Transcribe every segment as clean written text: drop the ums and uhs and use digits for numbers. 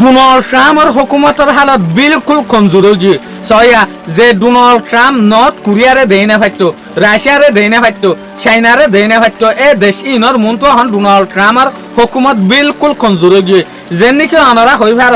Donald ট্রাম্পের হুকুমতের হালত বিলকুল কমজোর হয়ে গিয়ে সয়া যে ডোনাল্ড ট্রাম্প নর্থ কোরিয়ারে দেই না পারতো, রাশিয়ারে দেই না পারতো, চাইনারে দেই না পারতো, এ দেশ ইনর মন তো হন ডোনাল্ড ট্রাম্পের হুকুমত বিলকুল কমজোর হয়ে গিয়ে যে নাকি আনারা হই ভার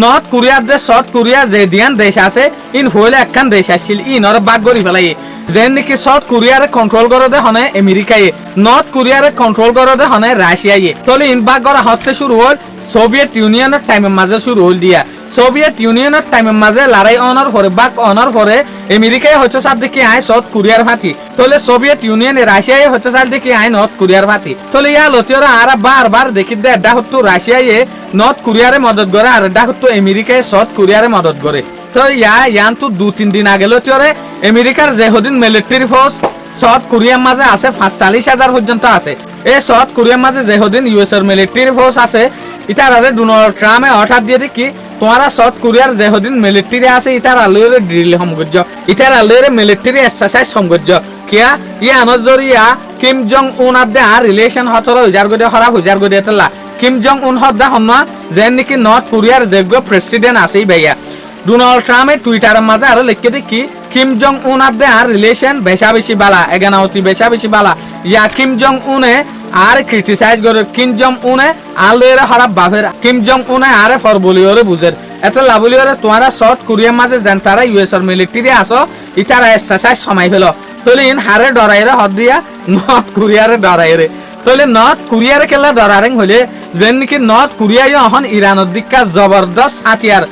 নর্থ কোরিয়ার দেশ সাউথ কোরিয়া যে দিয়ান দেশ আছে ইন হইলে একখান দেশ আসছিল ইনর বাগ করি ফেলাই যেন নাকি সাউথ কোরিয়ারে কন্ট্রোল করে দে হনে আমেরিকায়, নর্থ কোরিয়ারে কন্ট্রোল করে দে হনে রাশিয়ায়। তাহলে ইন বাগ করা হতে শুরু হল সোভিয়েত ইউনিয়নের টাইমের মাঝে শুরু হল দিয়া সোভিয়েত ইউনিয়নের টাইমের মাঝে লড়াই অনার পরে বাক অনার পরে আমেরিকায় হচ্ছে সাত দেখি আয় সাউথ কোরিয়ার ভাতি, তাহলে সোভিয়েত ইউনিয়নে রাশিয়ায় হচ্ছে সাত দেখি আয় নর্থ কোরিয়ার ভাতি। তাহলে ইয়া লতিওরা আর বারবার দেখি দে এডা হতো রাশিয়ায় নর্থ কোরিয়ারে মদত করে আর এডা হতো আমেরিকায় সাউথ কোরিয়ারে মদত করে। তো ইয়ান তো 2-3 দিন আগে লতিওরে আমেরিকার যেহদিন মিলিটারি ফোর্স সাউথ কোরিয়ার মাঝে আছে 45,000 পর্যন্ত আছে। এই সাউথ কোরিয়ার মাঝে যেহদিন ইউএস এর মিলিটারি ফোর্স আছে ইতার আরে ডোনাল্ড ট্রাম্পে হঠাৎ দিয়ে দেখি তোমারা সাউথ কোরিয়ার যেহদিন মিলিটারি আছে ইতার আলোরে ড্রিল সমগজ্য, ইতার আলোরে মিলিটারি এক্সারসাইজ সমগজ্য কিয়া ইয়া নজরিয়া কিম জং উন আদে আর রিলেশন হতর হুজার গদে খারাপ হুজার গদে তলা কিম জং উন হদা হন্না যেন নাকি নর্থ কোরিয়ার যোগ্য প্রেসিডেন্ট আছে ভাইয়া ডোনাল্ড ট্রাম্পের টুইটারের মাঝে আরো লিখে দেখি কিম জং উন আদে আর রিলেশন বেশা বেশি বালা এগানাওতি বেশা বেশি বালা ইয়া কিম জং উনে আর ক্রিটিসাইজ করে কিম জং উনে আলের খারাপ বাফের কিম জং উনে আরে ফর বলিওরে বুঝের এত লাভলিওরে তোমারা সাউথ কোরিয়ার মাঝে যেন তারা ইউএস এর মিলিটারি আসো ইতারা এক্সারসাইজ সময় ফেলো তাহলে ইন হারে ডরাইরে হদ দিয়া নর্থ কোরিয়ারে ডরাইরে তাহলে নর্থ কোরিয়ারে খেলা ডরারেং হলে যেন নাকি নর্থ কোরিয়ায় এখন ইরানের দিকা জবরদস্ত হাতিয়ার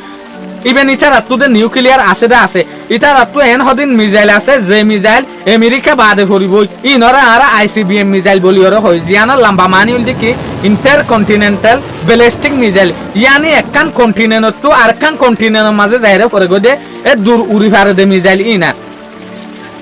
ইভেন ইটার আত্মদের নিউক্লিয়ার আছে দা আছে ইটার আত্ম এন হদিন মিসাইল আছে যে মিসাইল আমেরিকা বাদে ফুরিব ইনরা আর আইসিবিএম মিসাইল বলিওর হয় জিয়ানা লম্বা মানি হল দেখি ইন্টার কন্টিনেন্টাল ব্যালিস্টিক মিসাইল ইয়ানি একখান কন্টিনেন্ট তো আরখান কন্টিনেন্টের মাঝে যাইরে পরে গদে এ দূর উড়ি ফারে দে মিসাইল ইনা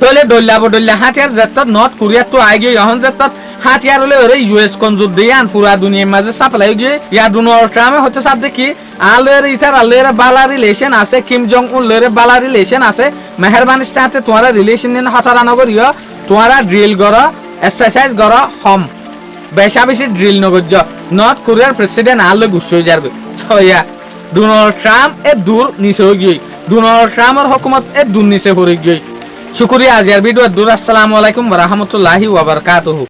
তাহলে ডল্লা হাতিয়ার যেত নর্থ কোরিয়া তো আগে এখন যেত হাতিয়ার হলে ওরে ইউএস কনজুর দিয়ে আন পুরা দুনিয়ার মাঝে সাপ্লাই গিয়ে ইয়া ডোনাল্ড ট্রাম্পে হচ্ছে সাথে দেখি আলের ইতার আলের বালা রিলেশন আছে কিম জং উন লের বালা রিলেশন আছে মেহরবানি সাথে তোমারা রিলেশন নিন হঠাৎ নগরিয় তোমারা ড্রিল করো এক্সারসাইজ করো হম বেশা বেশি ড্রিল নগর্য নর্থ কোরিয়ার প্রেসিডেন্ট আলে গুছো হয়ে যাবে ছয়া ডোনাল্ড ট্রাম্প এ দূর নিচে হয়ে গিয়ে ডোনাল্ড ট্রাম্পের হুকুমত এ দূর নিচে হয়ে গিয়ে শুকরিয়া আজিয়ার ভিডিও দূর। আসসালামু আলাইকুম ওয়া রাহমাতুল্লাহি ওয়া বারাকাতুহু।